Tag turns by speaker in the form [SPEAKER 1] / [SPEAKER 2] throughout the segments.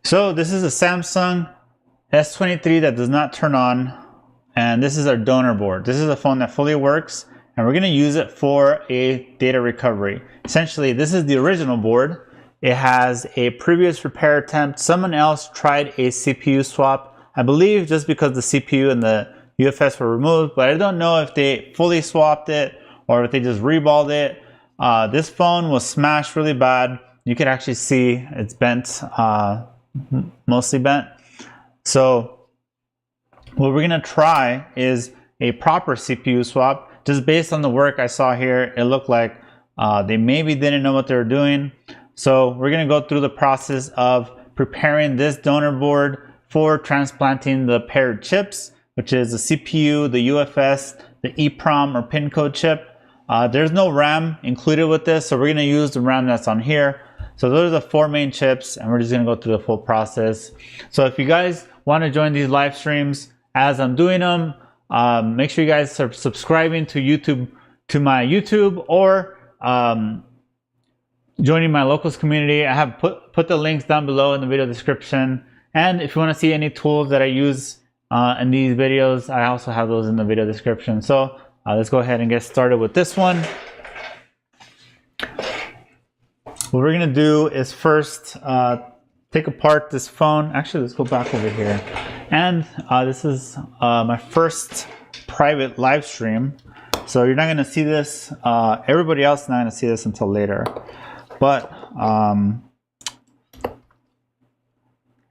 [SPEAKER 1] So this is a Samsung S22 that does not turn on, and this is our donor board. This is a phone that fully works, and we're going to use it for a data recovery. Essentially, this is the original board. It has a previous repair attempt. Someone else tried a CPU swap, I believe just because the CPU and the UFS were removed, but I don't know if they fully swapped it or if they just reballed it. This phone was smashed really bad. You can actually see it's bent, mostly bent. So what we're gonna try is a proper CPU swap. Just based on the work I saw here, it looked like they maybe didn't know what they were doing. So we're gonna go through the process of preparing this donor board for transplanting the paired chips, which is the CPU, the UFS, the EEPROM or pin code chip. There's no RAM included with this, so we're gonna use the RAM that's on here. So those are the 4 main chips, and we're just gonna go through the full process. So if you guys wanna join these live streams as I'm doing them, make sure you guys are subscribing to my YouTube, or joining my locals community. I have put the links down below in the video description. And if you wanna see any tools that I use in these videos, I also have those in the video description. So let's go ahead and get started with this one. What we're gonna do is first take apart this phone. Actually, let's go back over here. And this is my first private live stream. So you're not gonna see this, everybody else is not gonna see this until later. But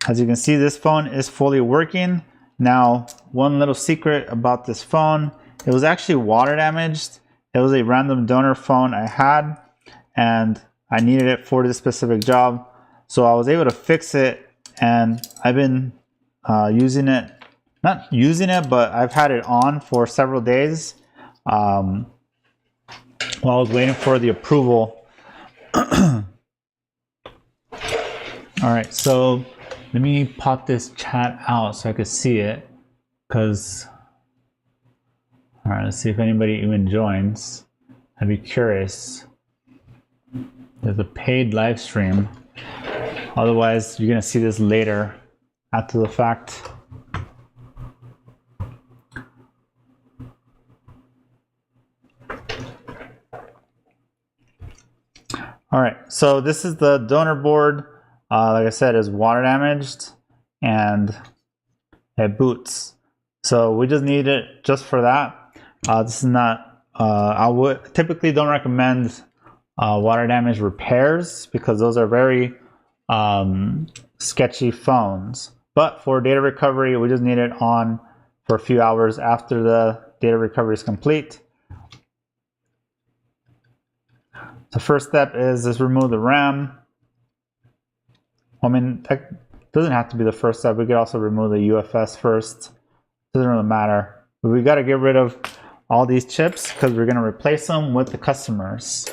[SPEAKER 1] as you can see, this phone is fully working. Now, one little secret about this phone, it was actually water damaged. It was a random donor phone I had, and I needed it for this specific job. So I was able to fix it, and I've been using it, not using it, but I've had it on for several days while I was waiting for the approval. All right, so let me pop this chat out so I could see it, because, all right, let's see if anybody even joins. I'd be curious. There's a paid live stream. Otherwise, you're gonna see this later after the fact. All right, so this is the donor board. Like I said, is water damaged and it boots. So we just need it just for that. This is not, I would typically don't recommend water damage repairs because those are very sketchy phones. But for data recovery, we just need it on for a few hours after the data recovery is complete. The first step is just remove the RAM. I mean, that doesn't have to be the first step. We could also remove the UFS first. Doesn't really matter. But we got to get rid of all these chips because we're going to replace them with the customers.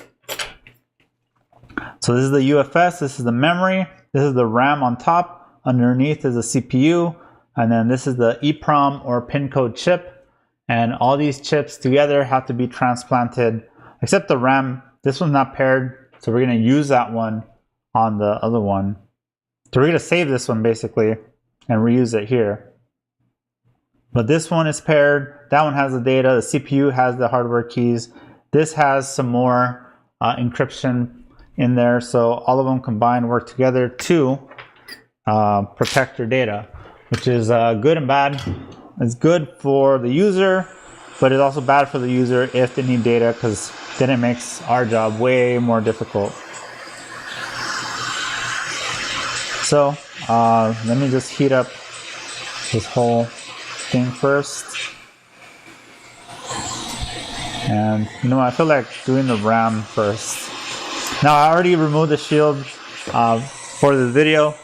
[SPEAKER 1] So this is the UFS, this is the memory, this is the RAM on top, underneath is the CPU, and then this is the EEPROM or pin code chip. And all these chips together have to be transplanted, except the RAM. This one's not paired, so we're going to use that one on the other one. So we're going to save this one basically and reuse it here. But this one is paired, that one has the data, the CPU has the hardware keys. This has some more encryption in there, so all of them combined work together to protect your data, which is good and bad. It's good for the user, but it's also bad for the user if they need data, because then it makes our job way more difficult. So let me just heat up this whole thing first. And you know, I feel like doing the RAM first. Now I already removed the shield for the video.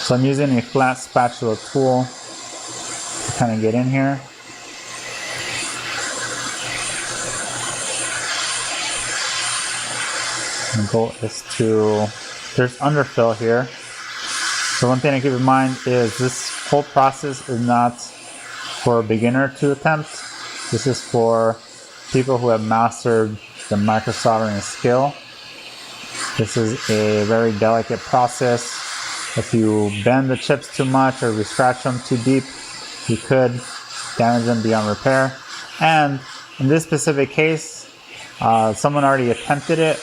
[SPEAKER 1] So I'm using a flat spatula tool to kind of get in here. The goal is to, there's underfill here. So one thing to keep in mind is this whole process is not for a beginner to attempt. This is for people who have mastered the micro soldering skill. This is a very delicate process. If you bend the chips too much or if you scratch them too deep, you could damage them beyond repair. And in this specific case, someone already attempted it,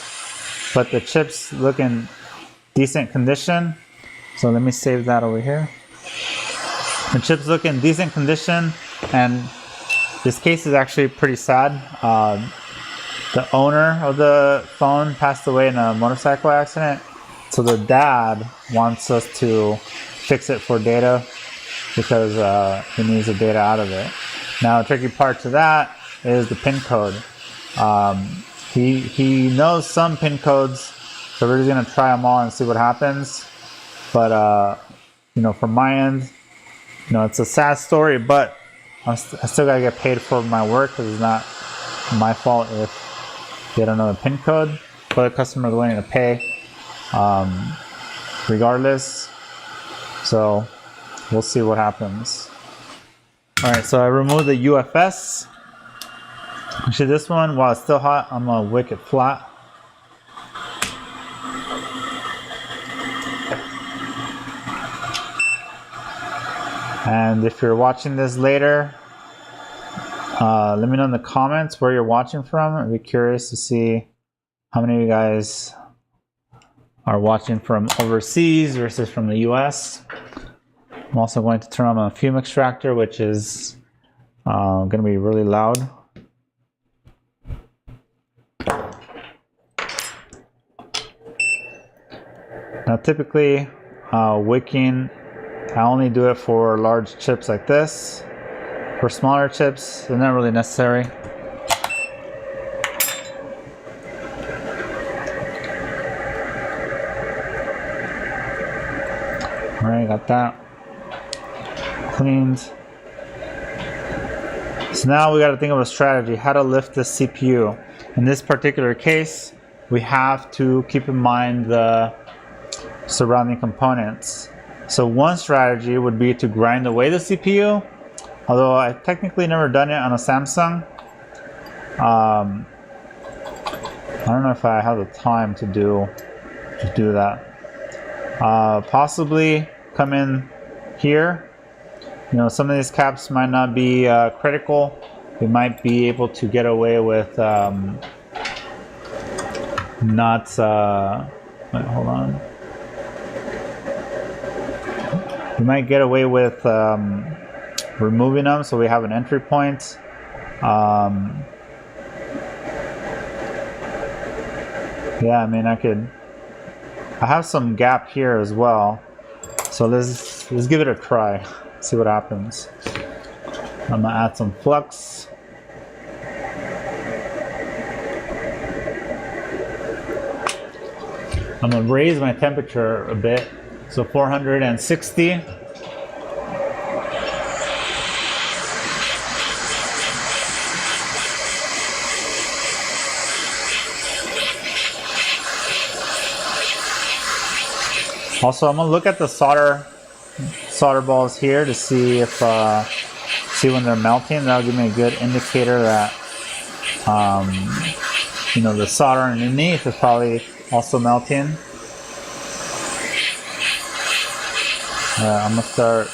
[SPEAKER 1] but the chips look in decent condition. So let me save that over here. The chips look in decent condition, and this case is actually pretty sad. The owner of the phone passed away in a motorcycle accident, so the dad wants us to fix it for data because he needs the data out of it. Now, the tricky part to that is the pin code. He knows some pin codes, so we're just gonna try them all and see what happens. But you know, from my end, you know, it's a sad story, but I still gotta get paid for my work because it's not my fault if they don't know the pin code. But the customer is willing to pay regardless. So we'll see what happens. All right, so I removed the UFS. Actually, this one, while it's still hot, I'm gonna wick it flat. And if you're watching this later, let me know in the comments where you're watching from. I'd be curious to see how many of you guys are watching from overseas versus from the US. I'm also going to turn on a fume extractor, which is going to be really loud. Now typically wicking, I only do it for large chips like this. For smaller chips, they're not really necessary. All right, got that cleaned. So now we got to think of a strategy, how to lift the CPU. In this particular case, we have to keep in mind the surrounding components. So one strategy would be to grind away the CPU, although I've technically never done it on a Samsung. I don't know if I have the time to do that. Possibly come in here. You know, some of these caps might not be critical. We might be able to get away with not. Wait, hold on. We might get away with removing them so we have an entry point. Yeah, I mean, I have some gap here as well. So let's give it a try. See what happens. I'm gonna add some flux. I'm gonna raise my temperature a bit. So 460. Also, I'm gonna look at the solder balls here to see if see when they're melting. That'll give me a good indicator that you know, the solder underneath is probably also melting. I'm gonna start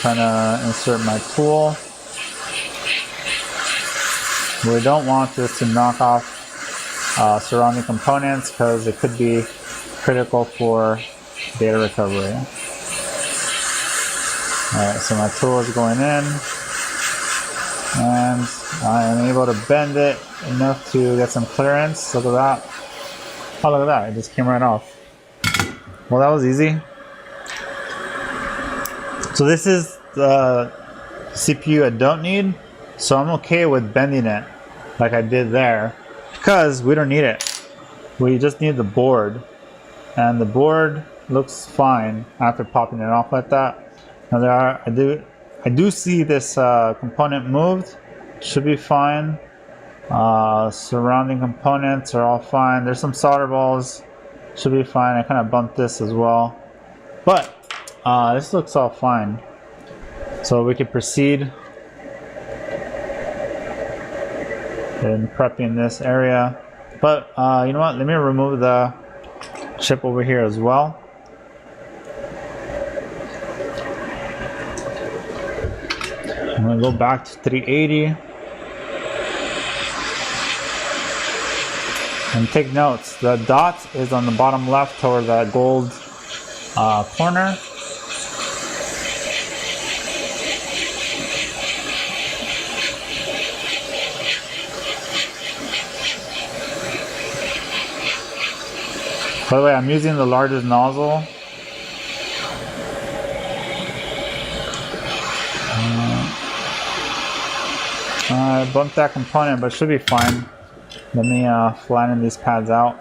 [SPEAKER 1] trying to insert my tool. What we don't want is to knock off surrounding components because it could be critical for data recovery. Alright, so my tool is going in, and I am able to bend it enough to get some clearance. Look at that. Oh, look at that, it just came right off. Well, that was easy. So this is the CPU I don't need, so I'm okay with bending it like I did there because we don't need it. We just need the board, and the board looks fine after popping it off like that. Now I do see this component moved. Should be fine. Surrounding components are all fine. There's some solder balls. Should be fine. I kind of bumped this as well, but this looks all fine. So we can proceed in prepping this area. But you know what? Let me remove the chip over here as well. I'm gonna go back to 380 and take notes. The dot is on the bottom left toward that gold corner. By the way, I'm using the largest nozzle. I bumped that component, but it should be fine. Let me flatten these pads out.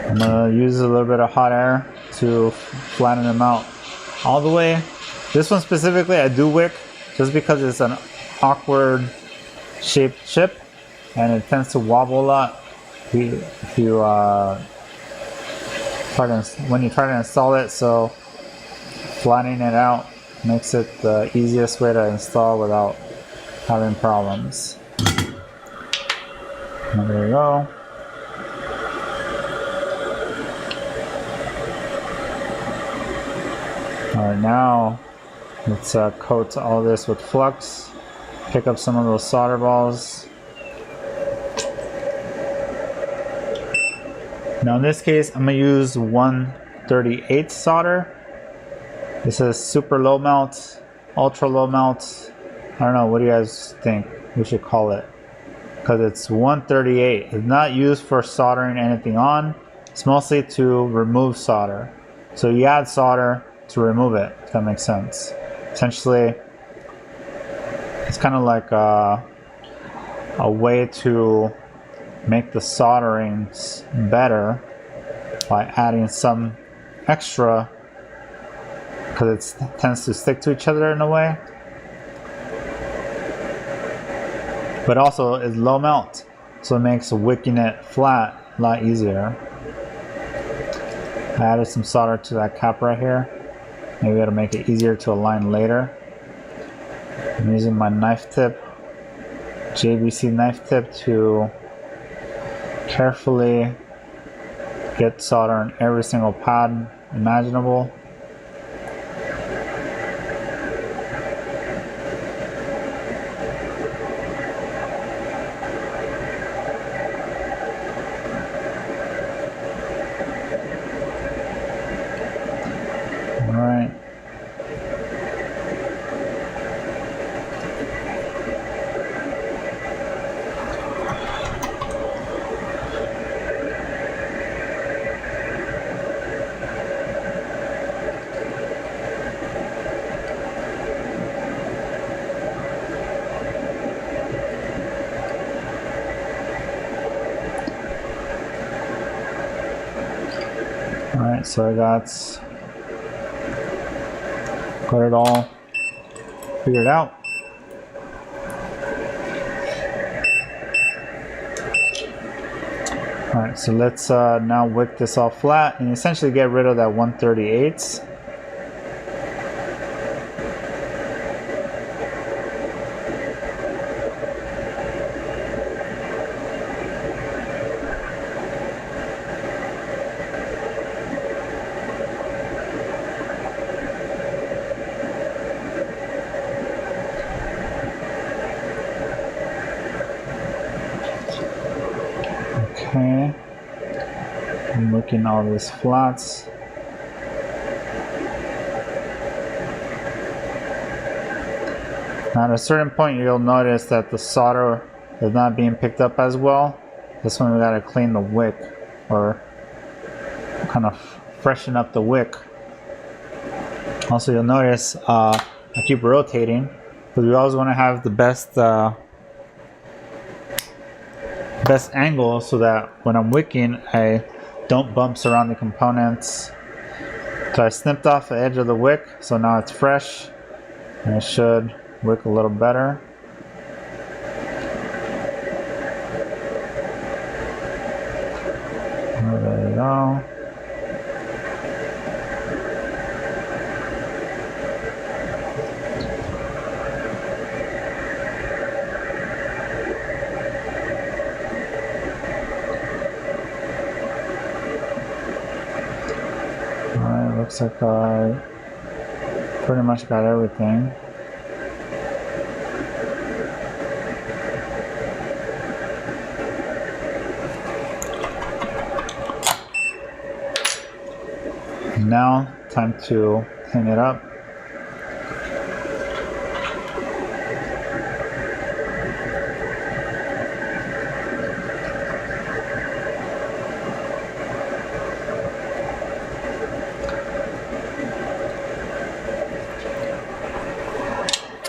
[SPEAKER 1] I'm gonna use a little bit of hot air to flatten them out all the way. This one specifically I do wick just because it's an awkward shaped chip and it tends to wobble a lot if you when you try to install it. So flattening it out makes it the easiest way to install without having problems. And there we go. Alright, now let's coat all this with flux. Pick up some of those solder balls. Now in this case, I'm going to use 1/38 solder. This is super low melt, ultra low melt. I don't know, what do you guys think we should call it? Because it's 1/38. It's not used for soldering anything on. It's mostly to remove solder. So you add solder to remove it, if that makes sense. Essentially, it's kind of like a way to make the solderings better by adding some extra, because it tends to stick to each other in a way. But also it's low melt, so it makes wicking it flat a lot easier. I added some solder to that cap right here. Maybe it'll make it easier to align later. I'm using my knife tip, JBC knife tip, to carefully get solder on every single pad imaginable. Alright. Alright, so I got it all figured out. Alright, so let's now wick this all flat and essentially get rid of that 1/38. Okay, I'm looking all these flats. Now at a certain point you'll notice that the solder is not being picked up as well. That's when we gotta clean the wick, or kind of freshen up the wick. Also you'll notice I keep rotating because we always want to have the best angle so that when I'm wicking I don't bump surrounding components. So I snipped off the edge of the wick, so now it's fresh and it should wick a little better. There we go. looks like I pretty much got everything. Now, time to clean it up.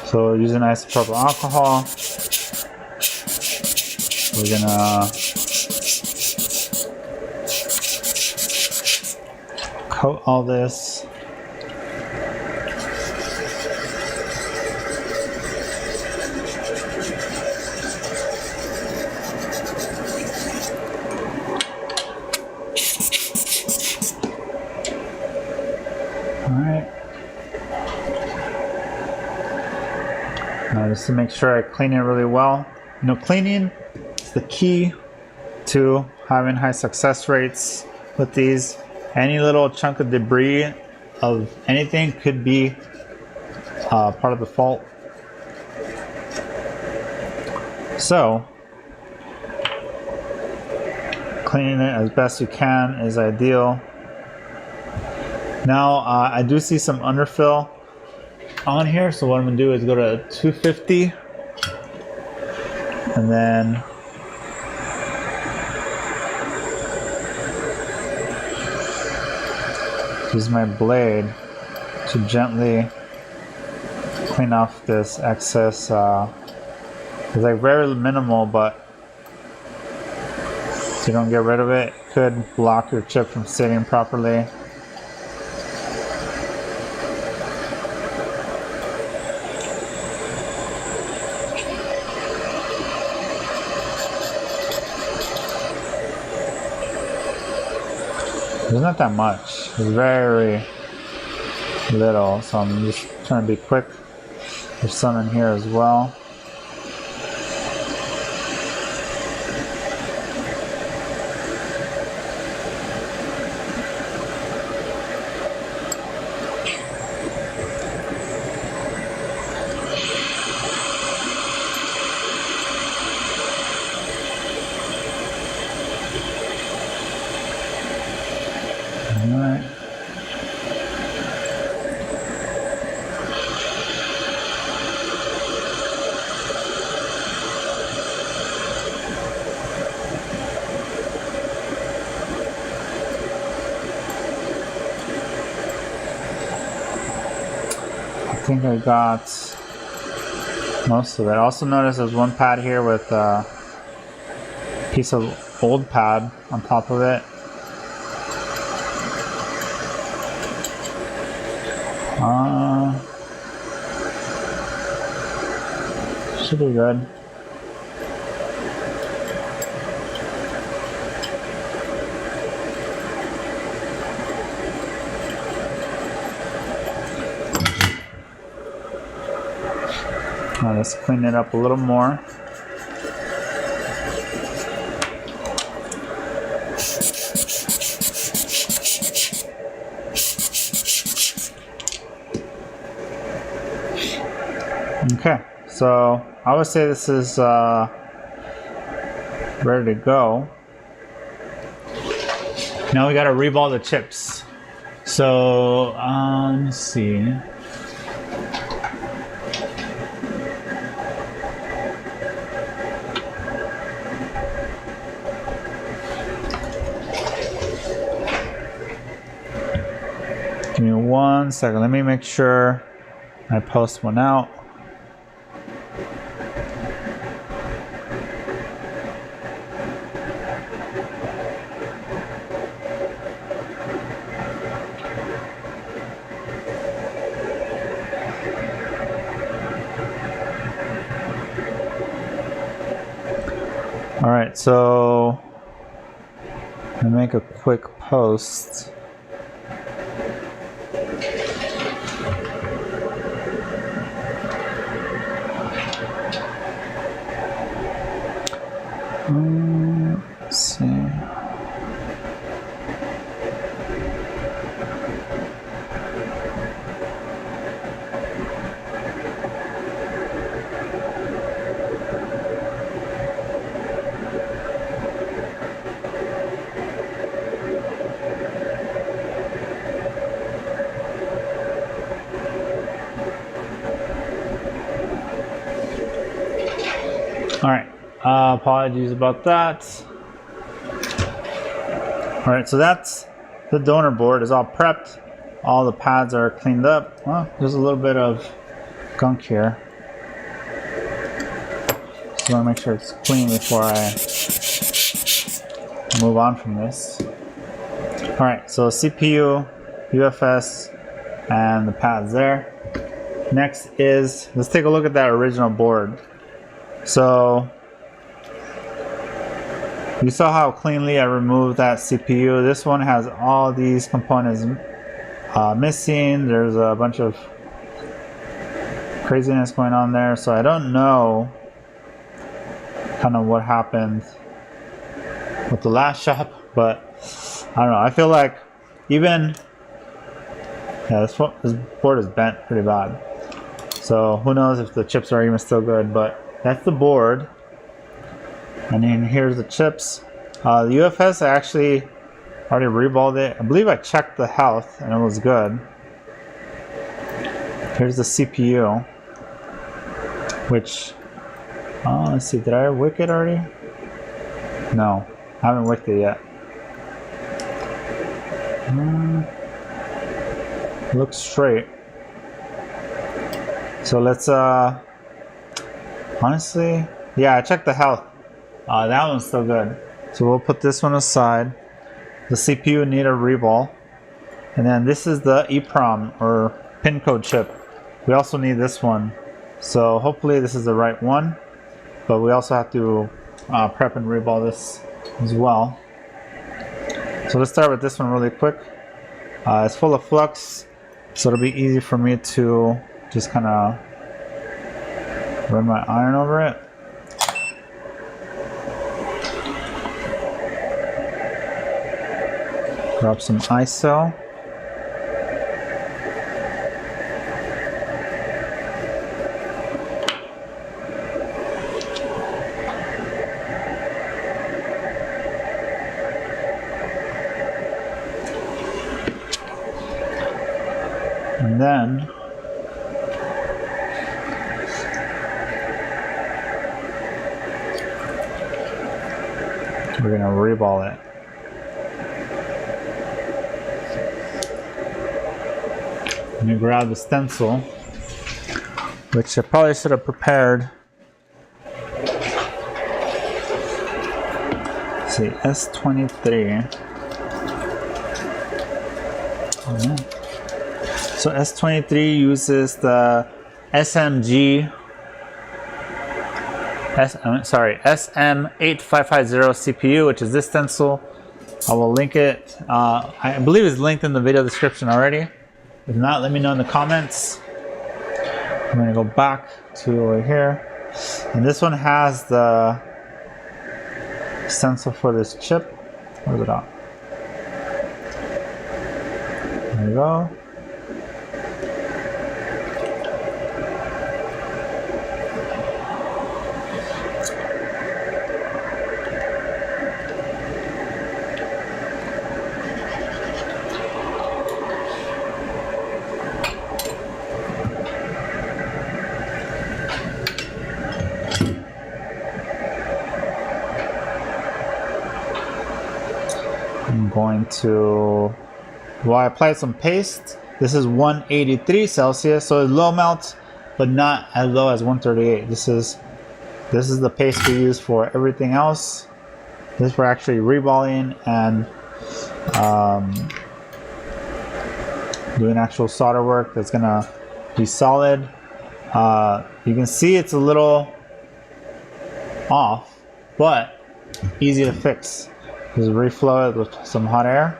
[SPEAKER 1] So using isopropyl alcohol, we're gonna coat all this. All right. Now just to make sure I clean it really well. You know, cleaning is the key to having high success rates with these. Any little chunk of debris of anything could be part of the fault. So, cleaning it as best you can is ideal. Now, I do see some underfill on here, so what I'm going to do is go to 250 and then use my blade to gently clean off this excess. It's like very minimal, but if you don't get rid of it, it could block your chip from sitting properly. There's not that much, it's very little, so I'm just trying to be quick. There's some in here as well. Alright. I think I got most of it. Also notice there's one pad here with a piece of old pad on top of it. Should be good. Now let's clean it up a little more. Okay, so I would say this is ready to go. Now we gotta reball the chips. So let's see. Give me 1 second. Let me make sure I post one out. All right, so I'm gonna make a quick post. Let's see. Apologies about that. All right, so that's the donor board. Is all prepped. All the pads are cleaned up. Well, there's a little bit of gunk here. So I want to make sure it's clean before I move on from this. All right, so CPU, UFS, and the pads there. Next is, let's take a look at that original board. So you saw how cleanly I removed that CPU. This one has all these components missing. There's a bunch of craziness going on there. So I don't know kind of what happened with the last shop, but I don't know. I feel like even, yeah, this board is bent pretty bad. So who knows if the chips are even still good, but that's the board. And then here's the chips. The UFS, I actually already reballed it. I believe I checked the health and it was good. Here's the CPU, which, let's see, did I wick it already? No, I haven't wicked it yet. Looks straight. So let's, honestly, yeah, I checked the health. That one's still good. So we'll put this one aside. The CPU need a reball. And then this is the EEPROM or pin code chip. We also need this one. So hopefully this is the right one. But we also have to prep and reball this as well. So let's start with this one really quick. It's full of flux, so it'll be easy for me to just kind of run my iron over it. Grab some ISO. And then we're going to reball it. I'm going to grab the stencil, which I probably should have prepared. Let's see, S23. Oh, no. So S23 uses the SM8550 CPU, which is this stencil. I will link it. I believe it's linked in the video description already. If not, let me know in the comments. I'm going to go back to over here. And this one has the stencil for this chip. Where's it at? There we go. I'm going to, well, I applied some paste. This is 183 Celsius, so it's low melt, but not as low as 138. This is the paste we use for everything else. This for actually reballing and doing actual solder work that's gonna be solid. You can see it's a little off, but easy to fix. Just reflow it with some hot air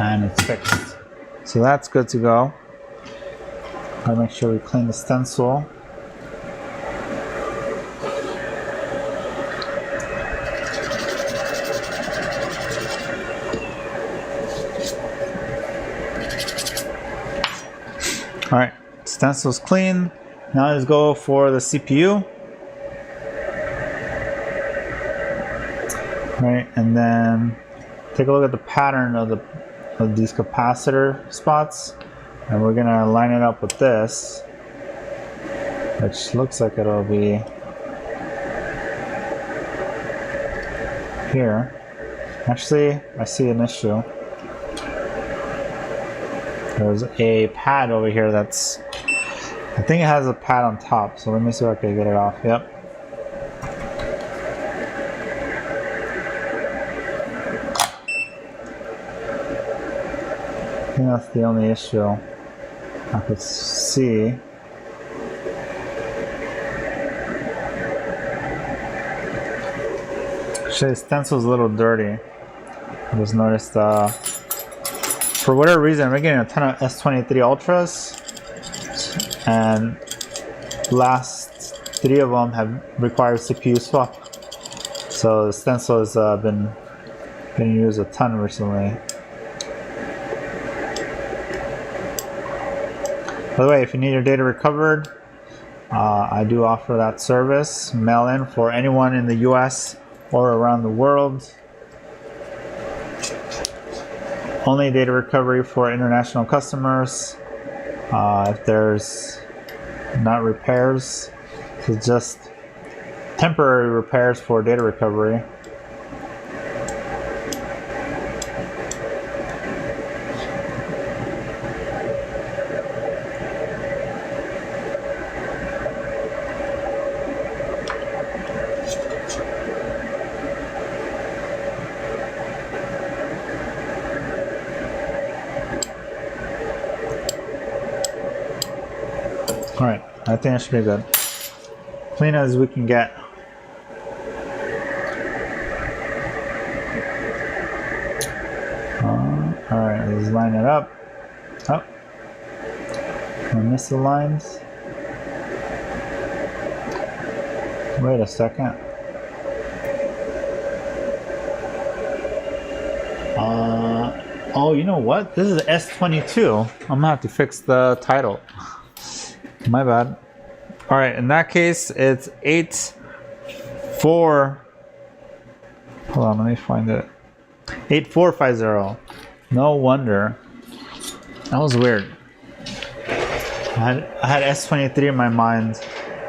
[SPEAKER 1] and it's fixed. So that's good to go. Gotta make sure we clean the stencil. Alright, stencil's clean. Now let's go for the CPU. Right, and then take a look at the pattern of these capacitor spots, and we're gonna line it up with this, which looks like it'll be here. Actually, I see an issue. There's a pad over here that's, I think it has a pad on top, so let me see if I can get it off. Yep. I think that's the only issue I could see. Actually, the stencil's a little dirty. I just noticed, for whatever reason, we're getting a ton of S23 Ultras, and last 3 of them have required CPU swap. So the stencil has been used a ton recently. By the way, if you need your data recovered, I do offer that service, mail-in, for anyone in the US or around the world. Only data recovery for international customers. If there's not repairs, it's just temporary repairs for data recovery. Alright, I think that should be good. Clean as we can get. Alright, let's line it up. Oh, I missed the lines. Wait a second. Oh, you know what? This is the S22. I'm gonna have to fix the title. My bad. All right, in that case, it's 84. Hold on, let me find it. 8450. No wonder. That was weird. I had S23 in my mind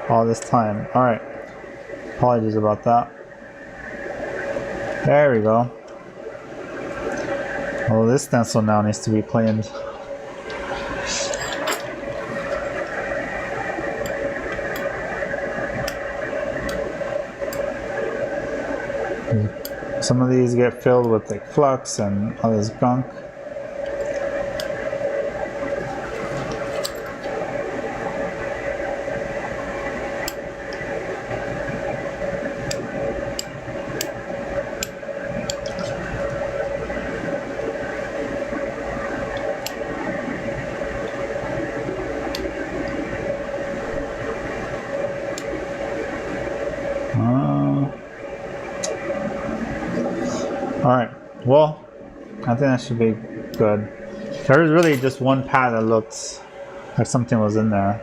[SPEAKER 1] all this time. All right. Apologies about that. There we go. Oh, this stencil now needs to be cleaned. Some of these get filled with like flux and all this gunk. Alright, well, I think that should be good. There is really just one pad that looks like something was in there.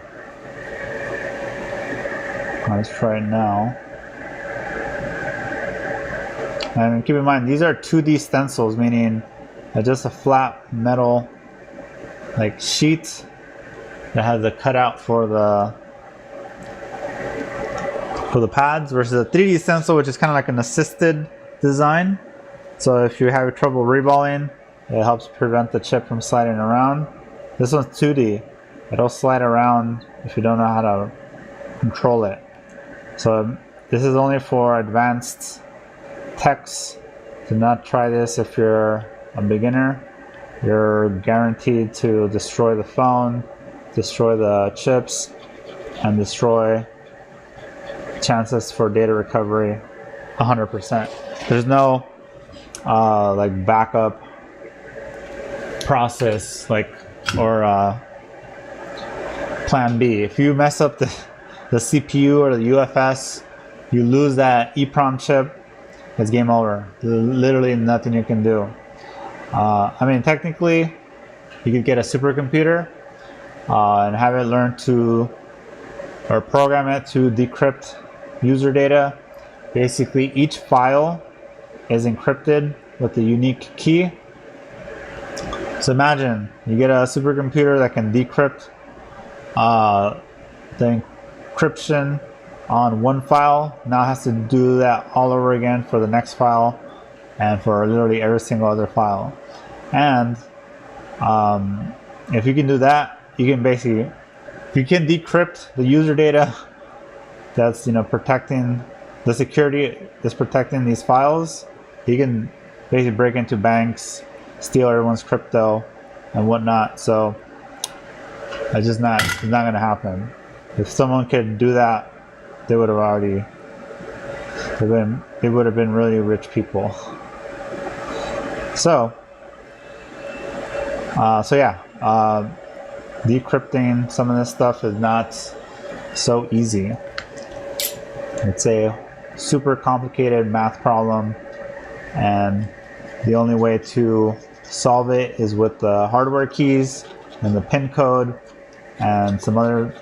[SPEAKER 1] Let's try it now. And keep in mind, these are 2D stencils, meaning just a flat metal like sheet that has a cutout for the pads, versus a 3D stencil, which is kind of like an assisted design. So if you have trouble reballing, it helps prevent the chip from sliding around. This one's 2D. It'll slide around if you don't know how to control it. So this is only for advanced techs. Do not try this if you're a beginner. You're guaranteed to destroy the phone, destroy the chips, and destroy chances for data recovery 100%. There's no like backup process or plan B. If you mess up the CPU or the UFS, you lose that EEPROM chip, it's game over. There's literally nothing you can do. I mean, technically you could get a supercomputer and have it learn to, or program it to decrypt user data. Basically each file is encrypted with a unique key. So imagine you get a supercomputer that can decrypt the encryption on one file. Now it has to do that all over again for the next file and for literally every single other file. And if you can do that, you can basically, if you can decrypt the user data that's protecting the security that's protecting these files, you can basically break into banks, steal everyone's crypto and whatnot. So it's not going to happen. If someone could do that, they would have already been really rich people. So yeah, decrypting some of this stuff is not so easy. It's a super complicated math problem, and the only way to solve it is with the hardware keys and the pin code and some other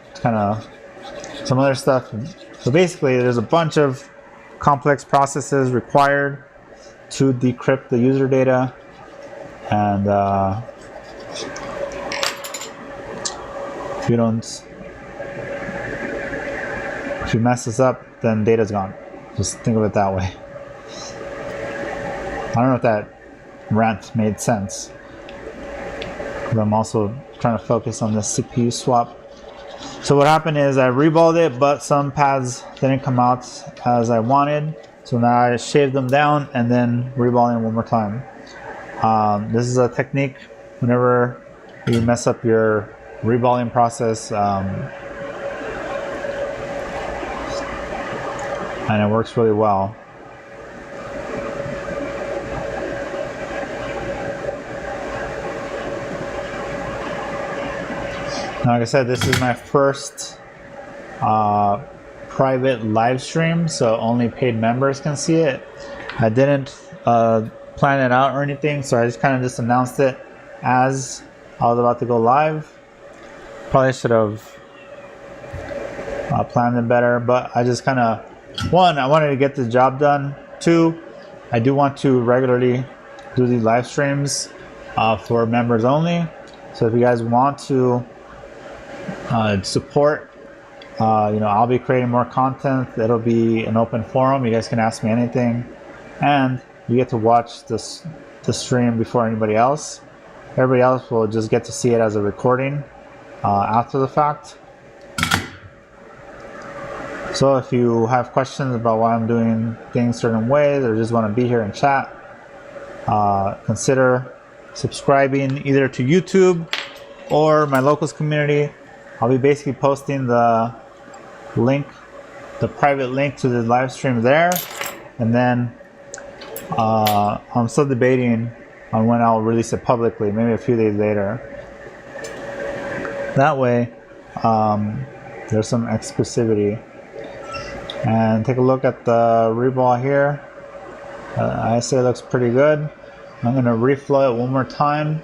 [SPEAKER 1] stuff. So basically, there's a bunch of complex processes required to decrypt the user data, and if you mess this up, then data's gone. Just think of it that way. I don't know if that rant made sense, but I'm also trying to focus on the CPU swap. So what happened is I reballed it, but some paths didn't come out as I wanted. So now I shaved them down and then reballing one more time. This is a technique whenever you mess up your reballing process, and it works really well. Now, like I said, this is my first private live stream, so only paid members can see it. I didn't plan it out or anything, so I just kind of just announced it as I was about to go live. Probably should have planned it better, but I just kind of, one, I wanted to get the job done. Two, I do want to regularly do these live streams for members only. So if you guys want to support, I'll be creating more content. It'll be an open forum. You guys can ask me anything, and you get to watch the stream before anybody else. Everybody else will just get to see it as a recording after the fact. So if you have questions about why I'm doing things certain ways, or just want to be here and chat, consider subscribing either to YouTube or my locals community. I'll be basically posting the link, the private link to the live stream there, and then I'm still debating on when I'll release it publicly, maybe a few days later. That way, there's some exclusivity. And take a look at the reball here. I say it looks pretty good. I'm going to reflow it one more time.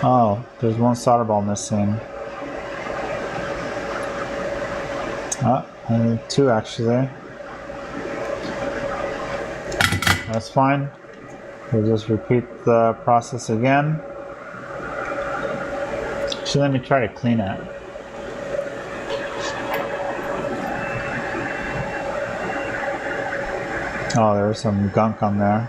[SPEAKER 1] Oh, there's one solder ball missing. I need two actually. That's fine. We'll just repeat the process again. Actually, let me try to clean it. Oh, there's some gunk on there.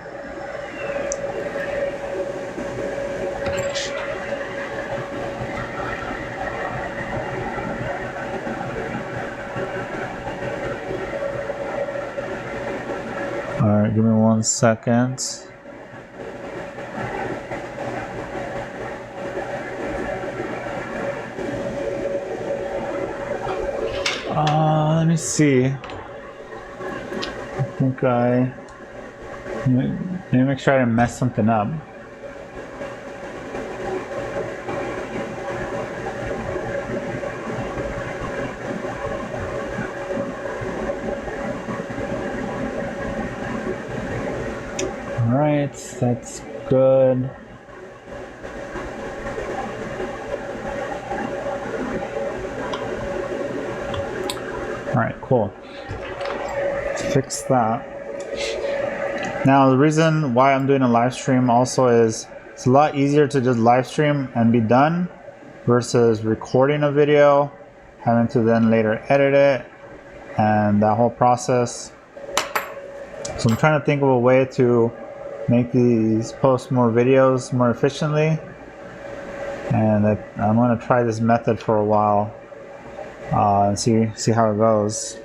[SPEAKER 1] Alright, give me 1 second. Let me see. I think let me make sure I didn't mess something up. Alright, that's good. Alright, cool. Let's fix that. Now, the reason why I'm doing a live stream also is it's a lot easier to just live stream and be done versus recording a video, having to then later edit it, and that whole process. So I'm trying to think of a way to make these post more videos more efficiently, and I'm going to try this method for a while and see how it goes.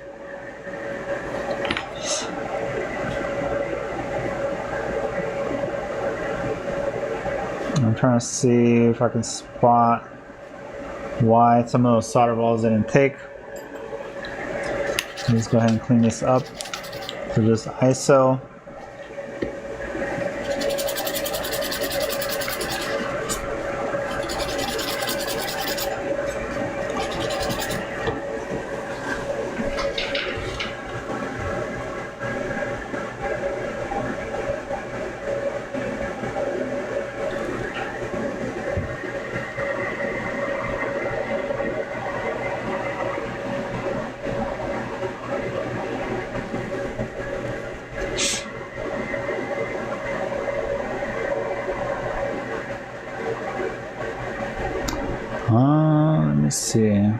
[SPEAKER 1] I'm trying to see if I can spot why some of those solder balls didn't take. Let's go ahead and clean this up. So just ISO. Let me see.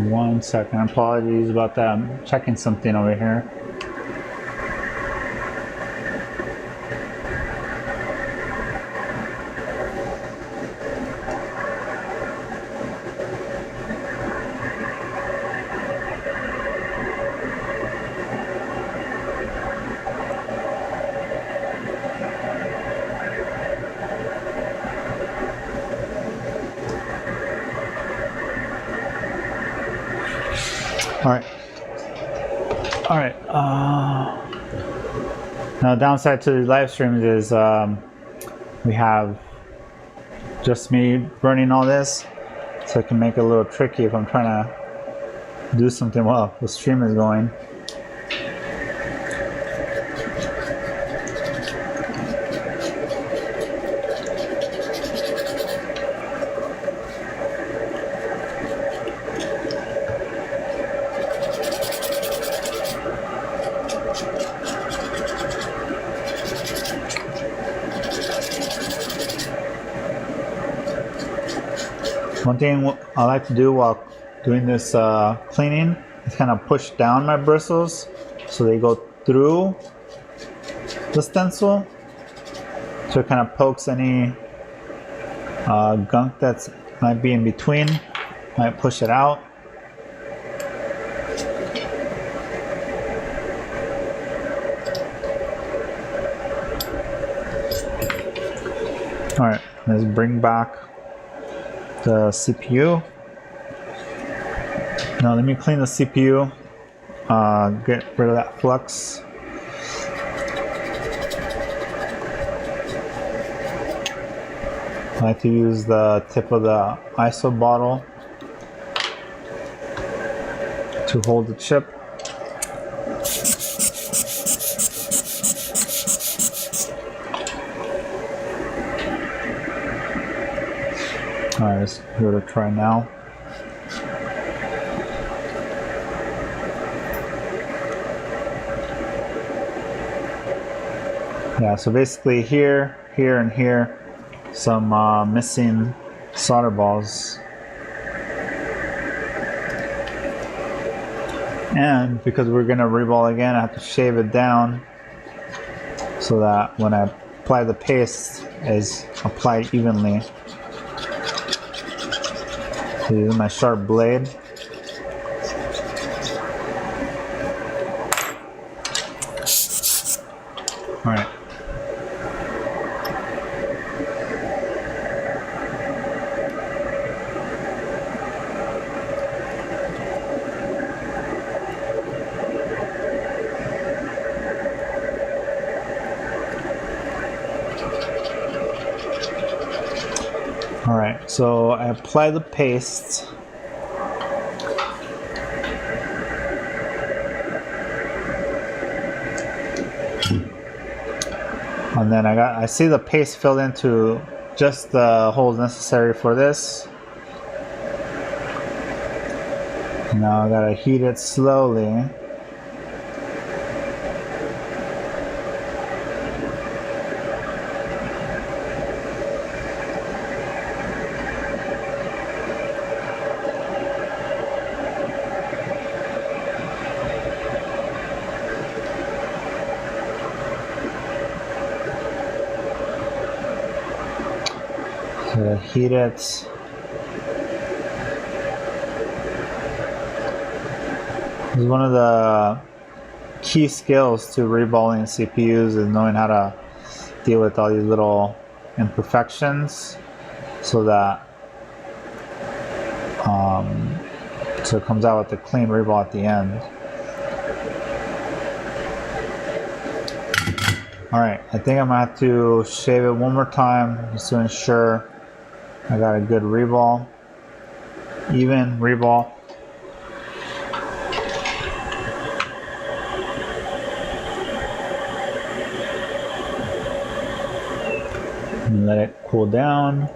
[SPEAKER 1] One second, apologies about that. I'm checking something over here. All right. Now, downside to the live streams is we have just me running all this, so it can make it a little tricky if I'm trying to do something while the stream is going. One thing I like to do while doing this cleaning is kind of push down my bristles so they go through the stencil, so it kind of pokes any gunk that's might be in between, might push it out. All right, let's bring back the CPU. Now let me clean the CPU, get rid of that flux. I like to use the tip of the ISO bottle to hold the chip. Alright, let's give it a try now. Yeah, so basically here, and here, some missing solder balls. And because we're going to reball again, I have to shave it down so that when I apply the paste, is applied evenly. So using my sharp blade. All right. So I apply the paste. And then I see the paste filled into just the holes necessary for this. Now I gotta heat it slowly. So heat it. This is one of the key skills to reballing CPUs is knowing how to deal with all these little imperfections so that so it comes out with a clean reball at the end. Alright, I think I'm gonna have to shave it one more time just to ensure I got a good reball, even reball. And let it cool down.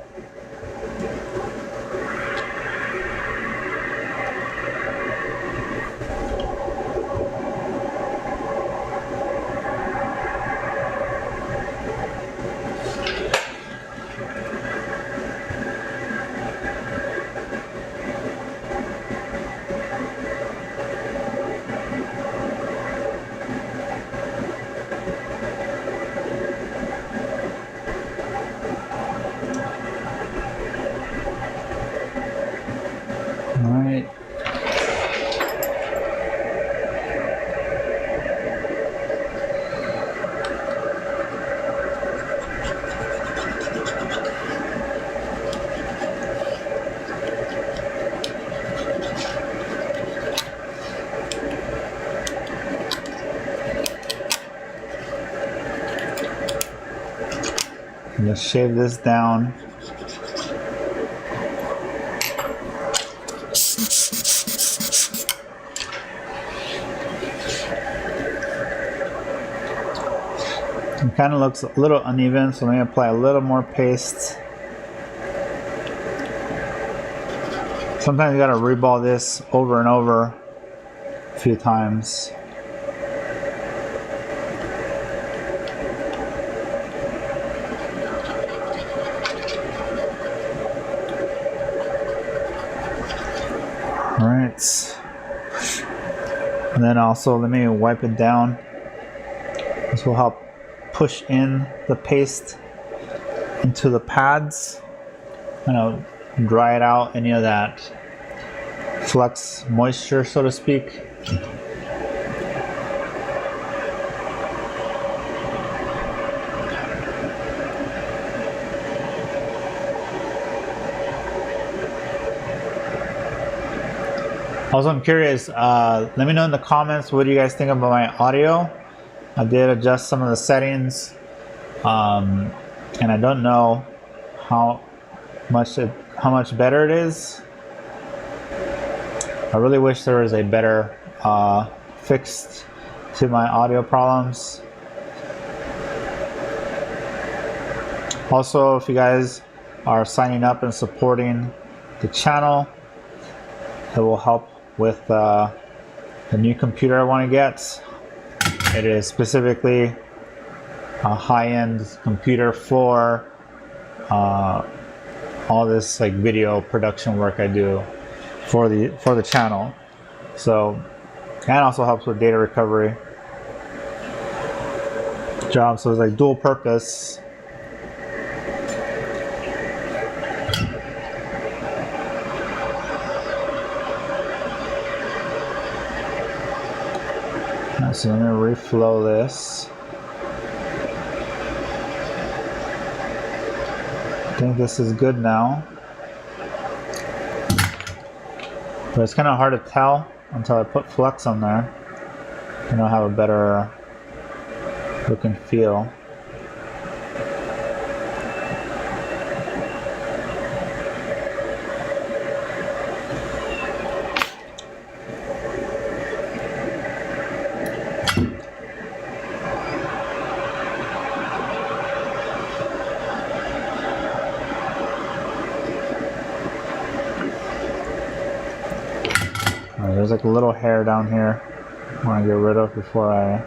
[SPEAKER 1] Alright. Let's shave this down. It kind of looks a little uneven, so let me apply a little more paste. Sometimes you gotta reball this over and over a few times. Alright. And then also let me wipe it down. This will help push in the paste into the pads, dry it out, any of that flux moisture, so to speak. Also, I'm curious, let me know in the comments, what do you guys think about my audio? I did adjust some of the settings, and I don't know how much better it is. I really wish there was a better fix to my audio problems. Also, if you guys are signing up and supporting the channel, it will help with the new computer I want to get. It is specifically a high-end computer for all this like video production work I do for the channel. So, and also helps with data recovery job. So it's like dual purpose. So I'm going to reflow this. I think this is good now. But it's kind of hard to tell until I put flux on there. And I'll have a better look and feel. There's like a little hair down here I want to get rid of before I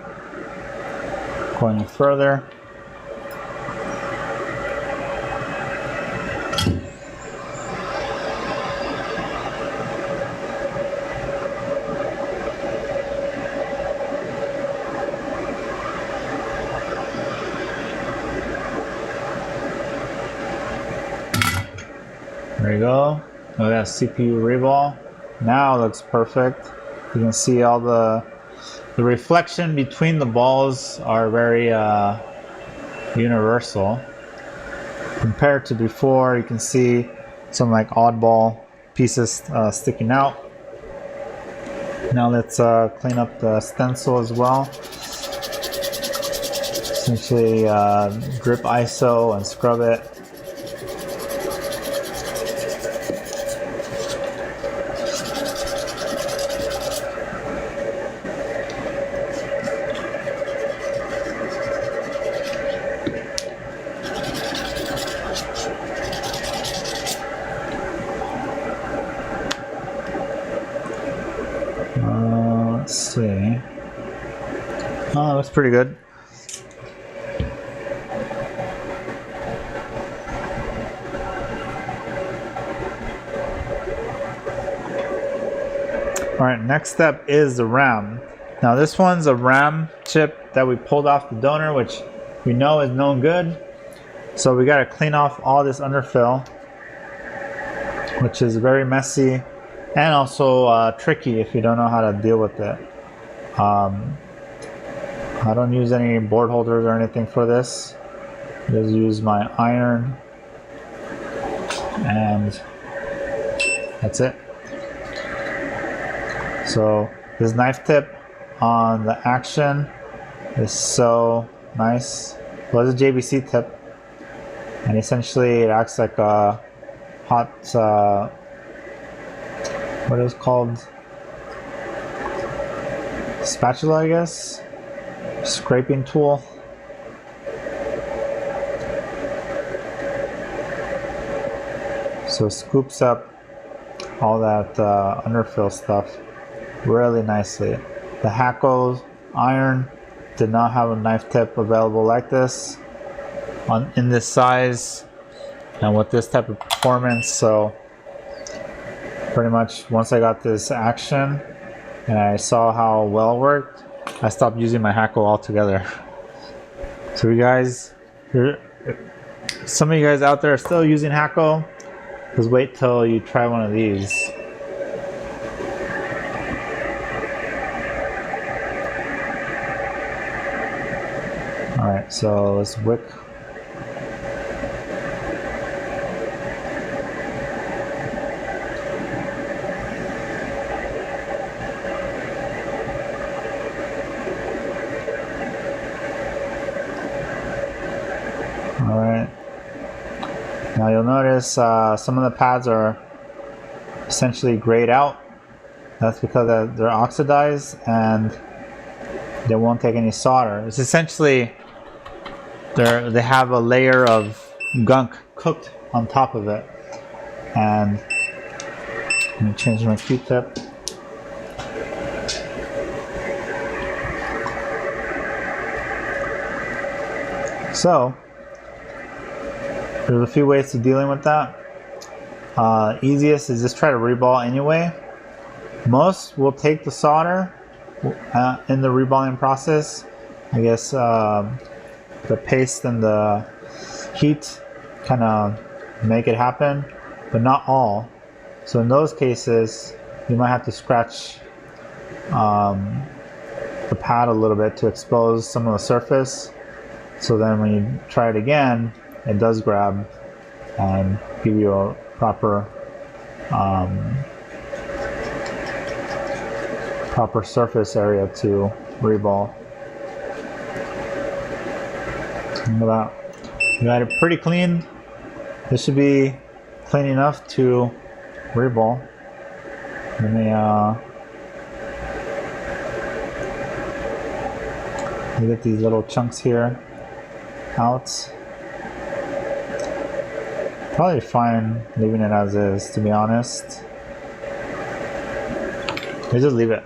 [SPEAKER 1] go any further. There you go. Look at that CPU reball. Now it looks perfect. You can see all the reflection between the balls are very universal. Compared to before, you can see some like oddball pieces sticking out. Now let's clean up the stencil as well. Essentially drip ISO and scrub it. Let's see. Oh, that's pretty good. Alright, next step is the RAM. Now this one's a RAM chip that we pulled off the donor, which we know is no good. So we got to clean off all this underfill, which is very messy and also tricky if you don't know how to deal with it. I don't use any board holders or anything for this. I just use my iron and that's it. So this knife tip on the action is so nice. Well, it's a JBC tip, and essentially it acts like a hot, what is it called? Spatula, I guess? Scraping tool. So it scoops up all that underfill stuff really nicely. The Hakko iron did not have a knife tip available like this in this size and with this type of performance. So pretty much once I got this action and I saw how well it worked, I stopped using my Hakko altogether. So you guys, some of you guys out there are still using Hakko, just wait till you try one of these. Alright, so let's wick. Alright. Now you'll notice some of the pads are essentially grayed out. That's because they're oxidized and they won't take any solder. It's essentially they have a layer of gunk cooked on top of it. And let me change my Q-tip. So there's a few ways to dealing with that. Easiest is just try to reball anyway. Most will take the solder in the reballing process. I guess the paste and the heat kind of make it happen, but not all. So in those cases, you might have to scratch the pad a little bit to expose some of the surface. So then when you try it again, it does grab and give you a proper proper surface area to reball. Look at that. You got it pretty clean. This should be clean enough to reball. Let me get these little chunks here out. Probably fine leaving it as is, to be honest. Let's just leave it.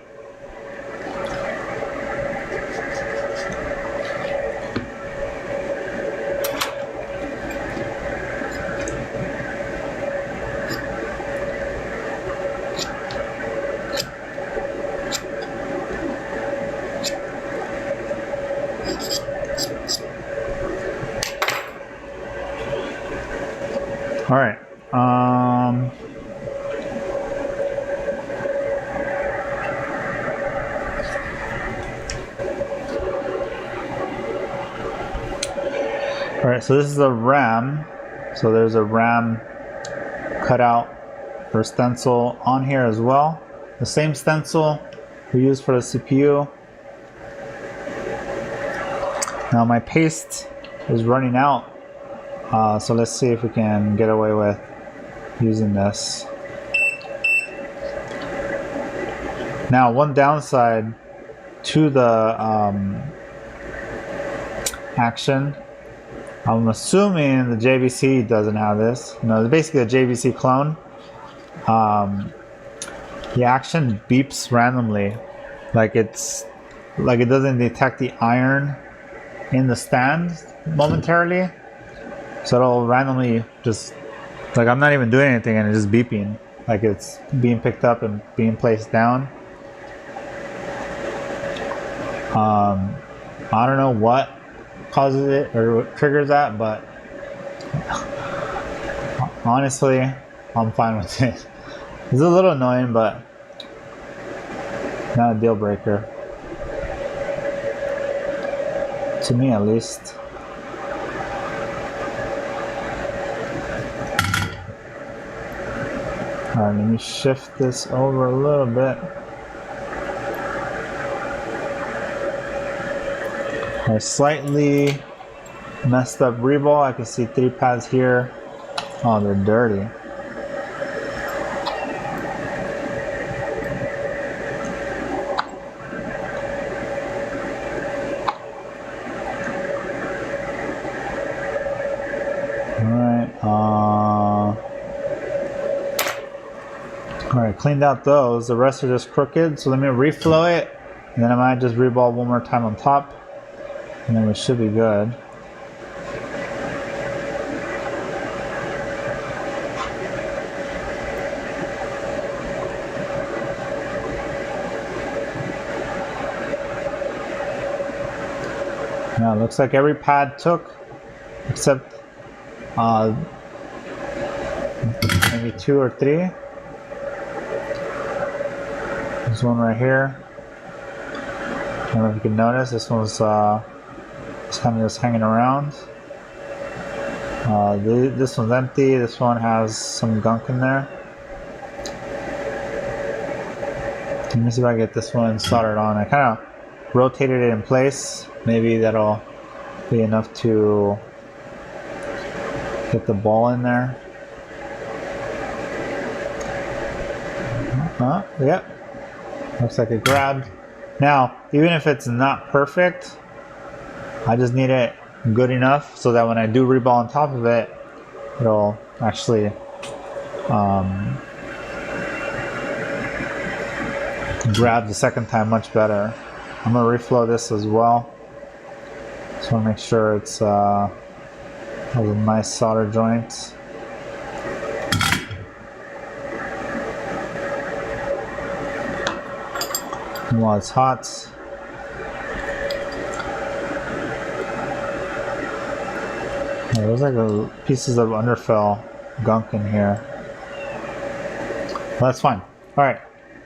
[SPEAKER 1] All right. All right, so this is a RAM. So there's a RAM cutout for stencil on here as well. The same stencil we use for the CPU. Now my paste is running out. So let's see if we can get away with using this. Now one downside to the action, I'm assuming the JVC doesn't have this. No, it's basically a JVC clone. The action beeps randomly, like it doesn't detect the iron in the stand momentarily. So it'll randomly just, like I'm not even doing anything and it's just beeping, like it's being picked up and being placed down. I don't know what causes it or triggers that, but honestly, I'm fine with it. It's a little annoying, but not a deal breaker. To me, at least. Alright, let me shift this over a little bit. I slightly messed up reball. I can see 3 pads here. Oh, they're dirty. Alright, cleaned out those. The rest are just crooked. So let me reflow it. And then I might just reball one more time on top. And then we should be good. Now it looks like every pad took, except maybe 2 or 3. There's one right here. I don't know if you can notice, this one's kind of just hanging around. This one's empty, this one has some gunk in there. Let me see if I can get this one soldered on. I kind of rotated it in place. Maybe that'll be enough to get the ball in there. Yep. Looks like it grabbed. Now, even if it's not perfect, I just need it good enough so that when I do reball on top of it, it'll actually grab the second time much better. I'm gonna reflow this as well. Just wanna make sure it's has a nice solder joint. And while it's hot, there's like pieces of underfill gunk in here. Well, that's fine. All right,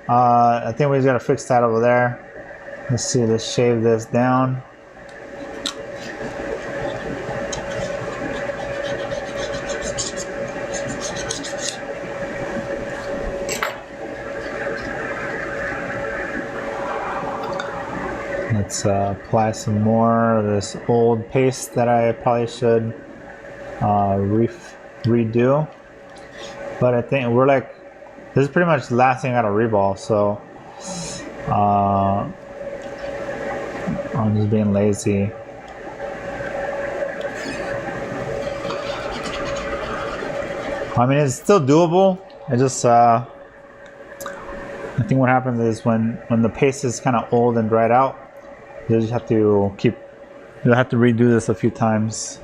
[SPEAKER 1] I think we just gotta fix that over there. Let's see, let's shave this down. Let's apply some more of this old paste that I probably should redo. But I think we're like, this is pretty much the last thing out of reball, so I'm just being lazy. I mean, it's still doable. I just I think what happens is when the paste is kind of old and dried out, you just have to you'll have to redo this a few times.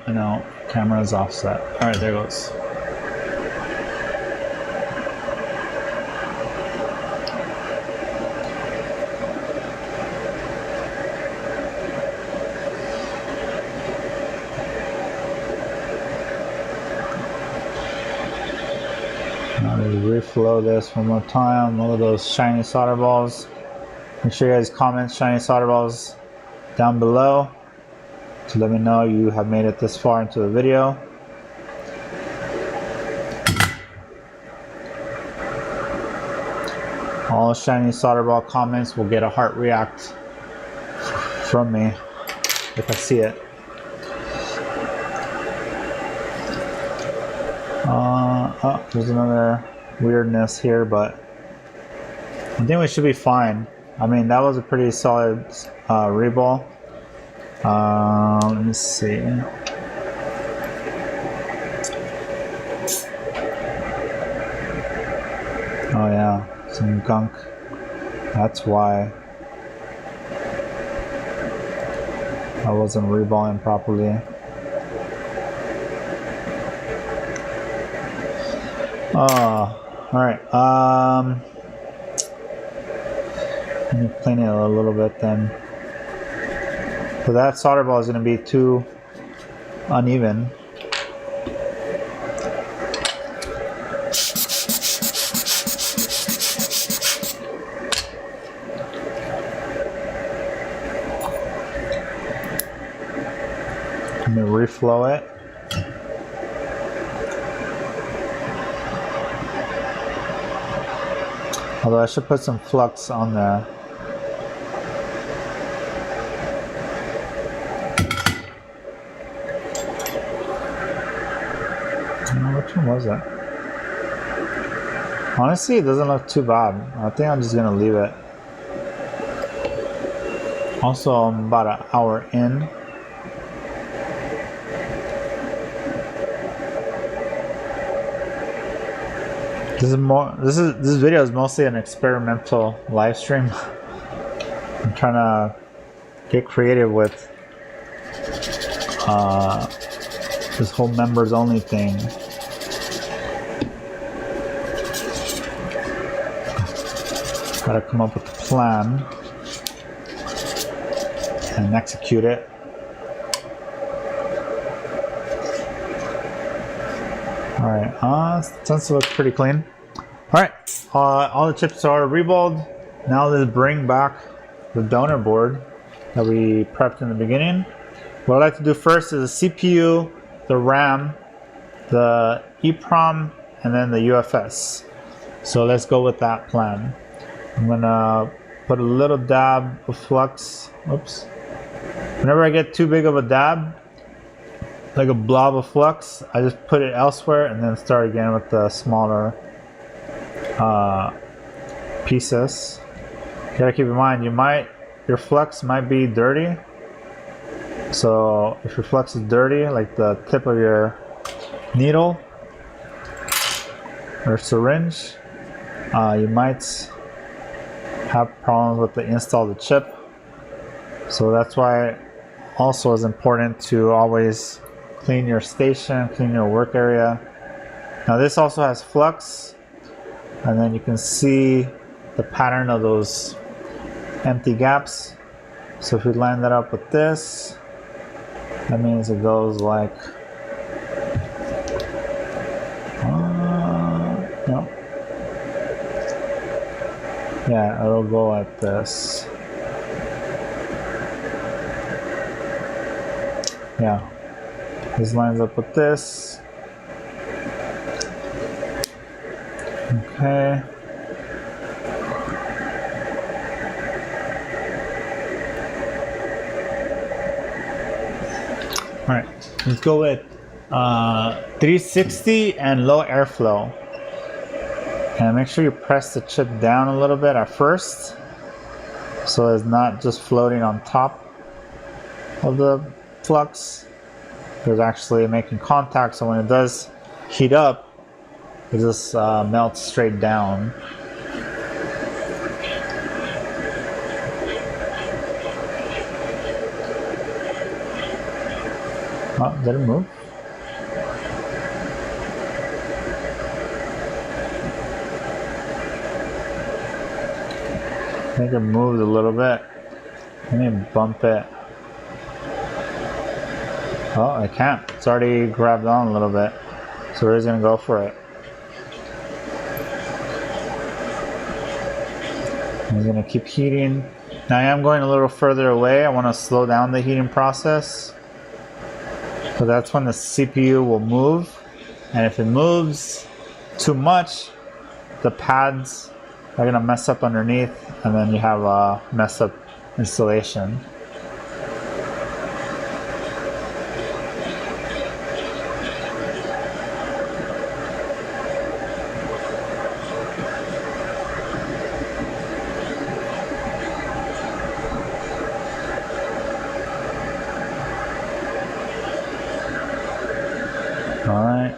[SPEAKER 1] I know, camera's offset. All right, there goes. Now we reflow this one more time. Look at those shiny solder balls. Make sure you guys comment shiny solder balls down below to let me know you have made it this far into the video. All shiny solder ball comments will get a heart react from me if I see it. Oh, there's another weirdness here, but I think we should be fine. I mean, that was a pretty solid reball. Let me see. Oh yeah, some gunk. That's why I wasn't reballing properly. Oh, alright. Let me clean it a little bit then. So that solder ball is going to be too uneven. Let me reflow it. Although I should put some flux on there. Which one was that? Honestly, it doesn't look too bad. I think I'm just gonna leave it. Also, I'm about an hour in. This video is mostly an experimental live stream. I'm trying to get creative with this whole members only thing. Gotta come up with a plan and execute it. Alright, tends to look pretty clean. Alright, all the chips are reballed. Now let's bring back the donor board that we prepped in the beginning. What I'd like to do first is the CPU, the RAM, the EEPROM, and then the UFS. So let's go with that plan. I'm gonna put a little dab of flux. Oops. Whenever I get too big of a dab, like a blob of flux, I just put it elsewhere and then start again with the smaller pieces. You gotta keep in mind, your flux might be dirty. So if your flux is dirty, like the tip of your needle or syringe, you might have problems with the install of the chip. So that's why also it's important to always clean your station, clean your work area. Now this also has flux, and then you can see the pattern of those empty gaps. So if you line that up with this, that means it goes like no. Yeah, it'll go like this. Yeah, this lines up with this. Okay. All right, let's go with 360 and low airflow. And make sure you press the chip down a little bit at first, so it's not just floating on top of the flux. There's actually making contact, so when it does heat up, it just melts straight down. Oh, did it move? I think it moved a little bit. Let me bump it. Oh, I can't. It's already grabbed on a little bit. So we're just gonna go for it. I'm gonna keep heating. Now I am going a little further away. I want to slow down the heating process. So that's when the CPU will move. And if it moves too much, the pads are gonna mess up underneath, and then you have a messed up installation. All right.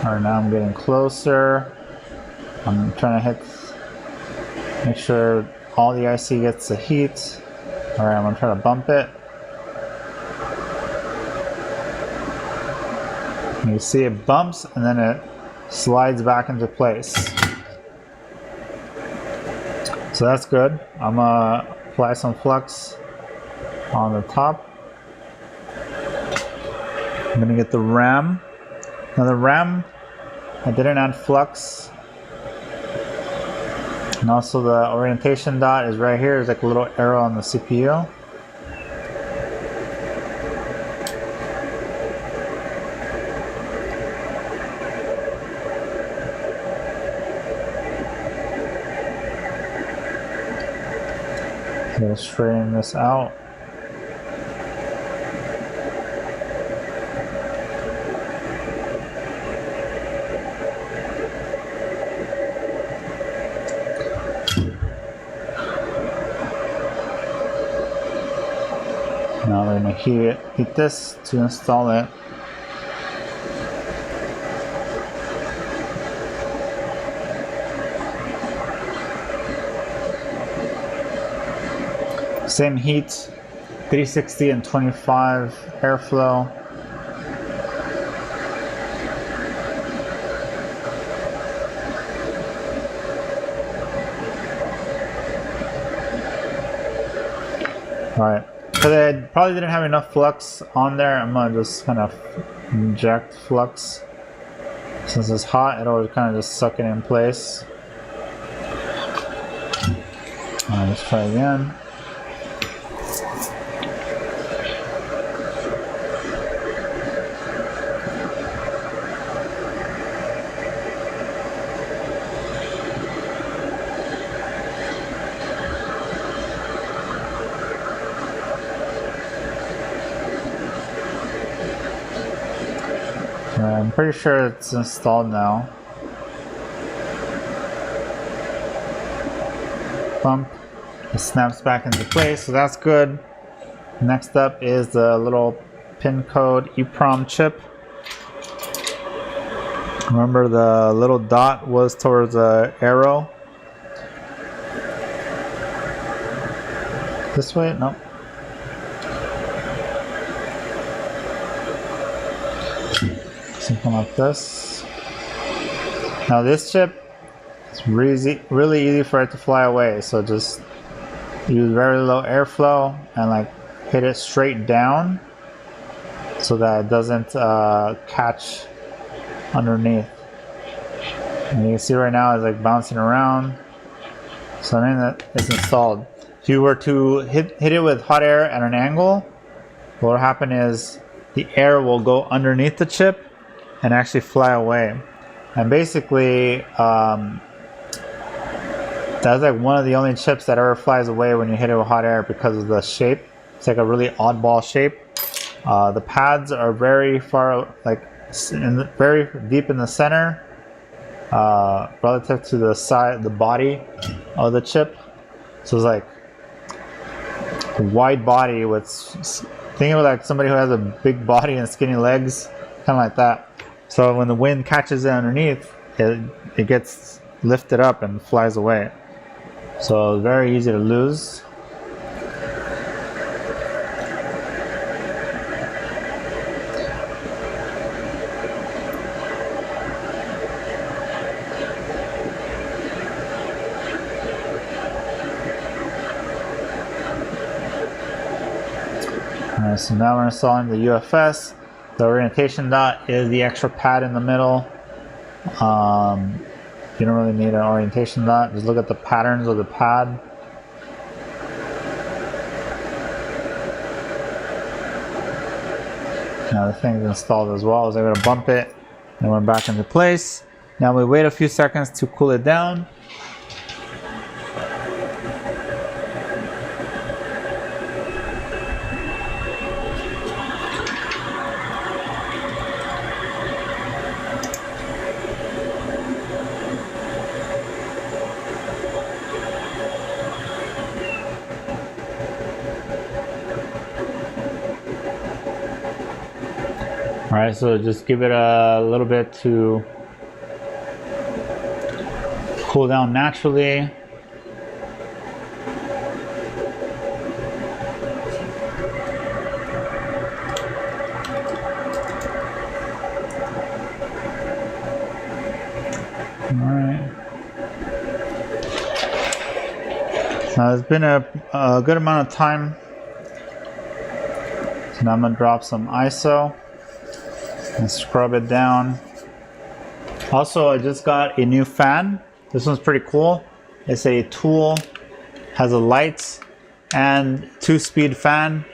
[SPEAKER 1] Alright, now I'm getting closer. I'm trying to make sure all the IC gets the heat. Alright, I'm gonna try to bump it. And you see it bumps and then it slides back into place. So that's good. I'm gonna apply some flux on the top. I'm gonna get the RAM. Now the RAM, I didn't add flux. And also the orientation dot is right here. There's like a little arrow on the CPU. So let's straighten this out. Now we're going to heat this to install it. Same heat, 360 and 25 airflow. Alright. Because I probably didn't have enough flux on there, I'm going to just kind of inject flux. Since it's hot, it'll kind of just suck it in place. Alright, let's try again. I'm pretty sure it's installed now. Bump, it snaps back into place, so that's good. Next up is the little pin code EEPROM chip. Remember the little dot was towards the arrow. This way? Nope. Something like this. Now this chip, it's really easy for it to fly away, so just use very low airflow and like hit it straight down so that it doesn't catch underneath. And you can see right now it's like bouncing around, so I mean that it's installed. If you were to hit it with hot air at an angle, what will happen is the air will go underneath the chip and actually fly away. And basically that's like one of the only chips that ever flies away when you hit it with hot air because of the shape. It's like a really oddball shape. The pads are very far, like very deep in the center relative to the side, the body of the chip. So it's like a wide body with, think of it like somebody who has a big body and skinny legs, kind of like that. So when the wind catches it underneath, it gets lifted up and flies away. So very easy to lose. Alright, so now we're installing the UFS. The orientation dot is the extra pad in the middle. You don't really need an orientation dot. Just look at the patterns of the pad. Now the thing's installed as well. I was able to bump it and went back into place. Now we wait a few seconds to cool it down. Alright, so just give it a little bit to cool down naturally. Alright. Now it's been a good amount of time. So now I'm going to drop some ISO and scrub it down. Also, I just got a new fan. This one's pretty cool. It's a tool, has a light and 2-speed fan.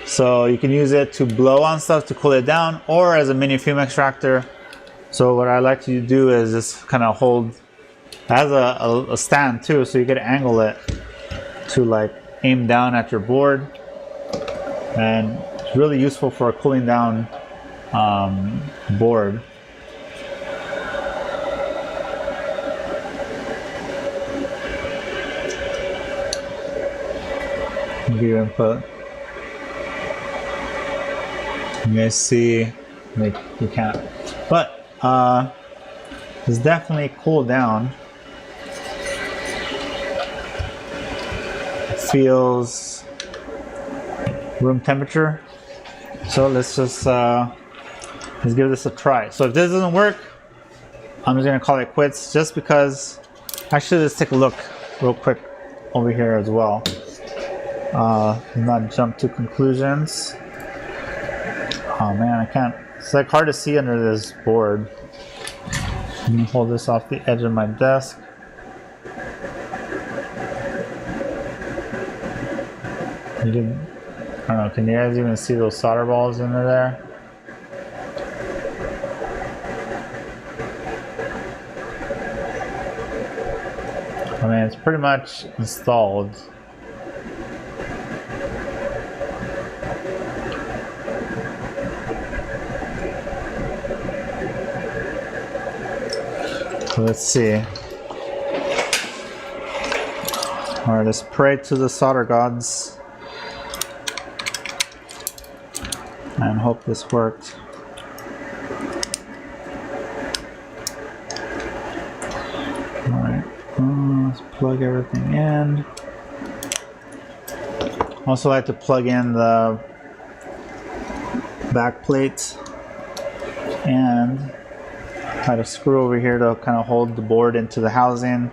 [SPEAKER 1] So you can use it to blow on stuff to cool it down, or as a mini fume extractor. So what I like to do is just kind of hold, it has a stand too, so you can angle it to like aim down at your board. And it's really useful for cooling down board. Give your input. You guys see, like, you can't, but it's definitely cooled down. It feels room temperature. So let's just let's give this a try. So if this doesn't work, I'm just gonna call it quits, just because. Actually, let's take a look real quick over here as well. Not jump to conclusions. Oh man, I can't. It's like hard to see under this board. Let me hold this off the edge of my desk. I don't know, can you guys even see those solder balls under there? I mean, it's pretty much installed. So let's see. Alright, let's pray to the solder gods and hope this worked. Alright, let's plug everything in. Also like to plug in the back plate and had a screw over here to kind of hold the board into the housing.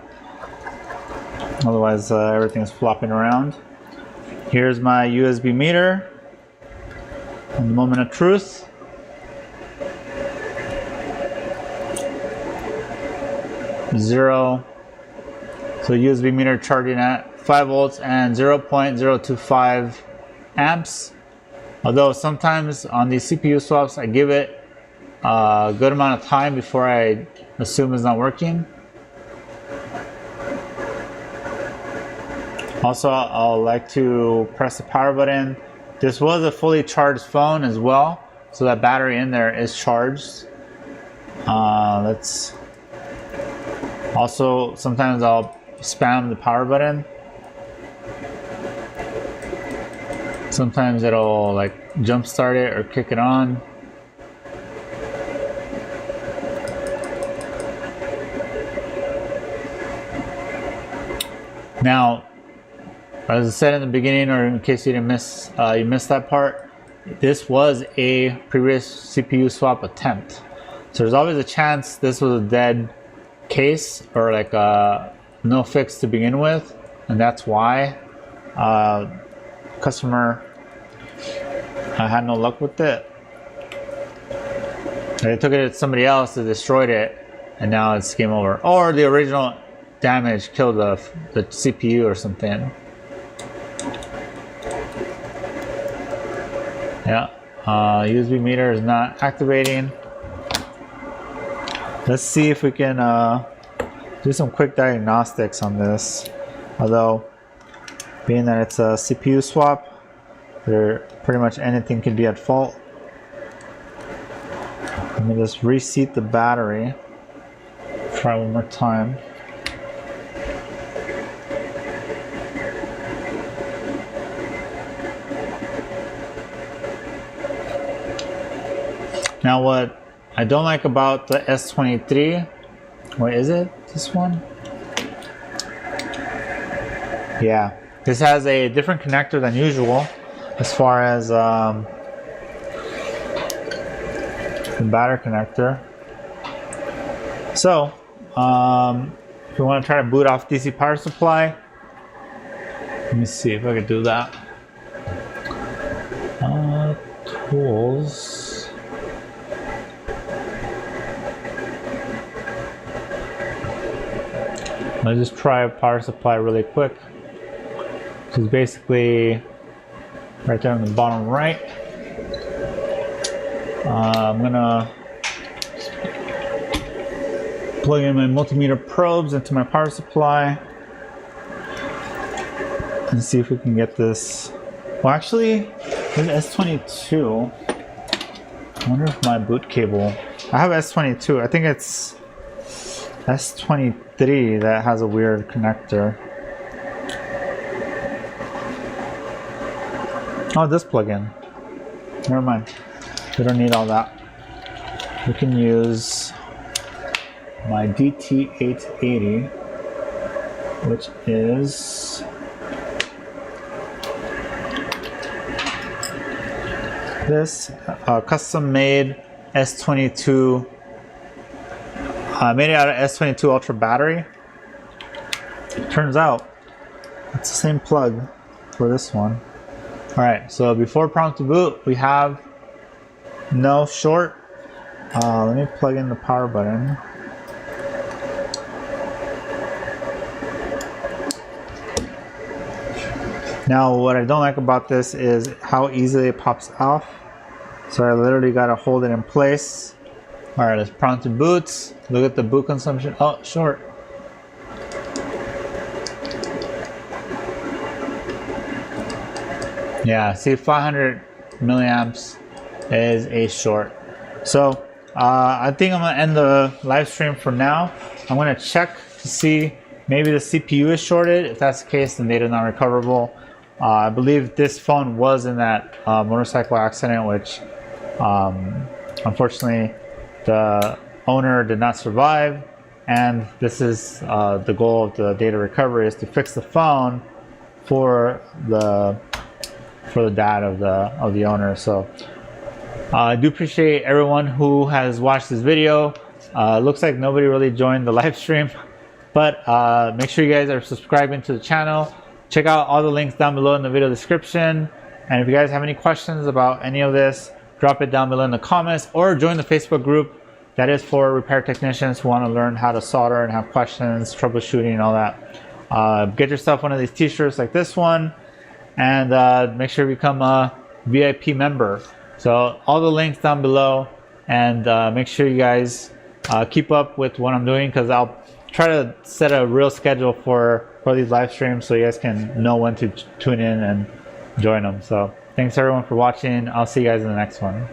[SPEAKER 1] Otherwise everything's flopping around. Here's my USB meter. And the moment of truth. Zero. So USB meter charging at 5 volts and 0.025 amps. Although sometimes on these CPU swaps I give it a good amount of time before I assume it's not working. Also, I'll like to press the power button. This was a fully charged phone as well, so that battery in there is charged. Let's also, sometimes I'll spam the power button Sometimes it'll like jump start it or kick it on. Now, as I said in the beginning, or in case you didn't miss, you missed that part, this was a previous CPU swap attempt. So there's always a chance this was a dead case or like no fix to begin with, and that's why customer had no luck with it. They took it to somebody else that destroyed it, and now it's game over. Or the original damage killed the CPU or something. Yeah, USB meter is not activating. Let's see if we can do some quick diagnostics on this. Although, being that it's a CPU swap, pretty much anything can be at fault. Let me just reseat the battery. Try one more time. Now what I don't like about the S23, what is it? This one? Yeah, this has a different connector than usual as far as the battery connector. So if you want to try to boot off DC power supply, let me see if I can do that. Tools. Let's just try a power supply really quick. Which is basically right there on the bottom right. I'm gonna plug in my multimeter probes into my power supply and see if we can get this. Well, actually, there's S22. I wonder if my boot cable. I have S22. I think it's S23 that has a weird connector. Oh, this plug-in. Never mind. We don't need all that. We can use my DT880, which is this custom-made S22. Made it out of S22 Ultra battery. Turns out it's the same plug for this one. Alright, so before prompt to boot, we have no short. Let me plug in the power button. Now, what I don't like about this is how easily it pops off. So I literally got to hold it in place. Alright, let's prompt to boot. Look at the boot consumption. Oh, short. Yeah, see, 500 milliamps is a short. So I think I'm gonna end the live stream for now. I'm gonna check to see maybe the CPU is shorted. If that's the case, then data is not recoverable. I believe this phone was in that motorcycle accident, which unfortunately the owner did not survive. And this is the goal of the data recovery, is to fix the phone for the dad of the owner. So I do appreciate everyone who has watched this video. Looks like nobody really joined the live stream, but make sure you guys are subscribing to the channel. Check out all the links down below in the video description. And if you guys have any questions about any of this, drop it down below in the comments, or join the Facebook group that is for repair technicians who want to learn how to solder and have questions, troubleshooting, and all that. Get yourself one of these t-shirts like this one, and make sure you become a VIP member. So all the links down below, and make sure you guys keep up with what I'm doing, because I'll try to set a real schedule for these live streams so you guys can know when to tune in and join them. So thanks everyone for watching. I'll see you guys in the next one.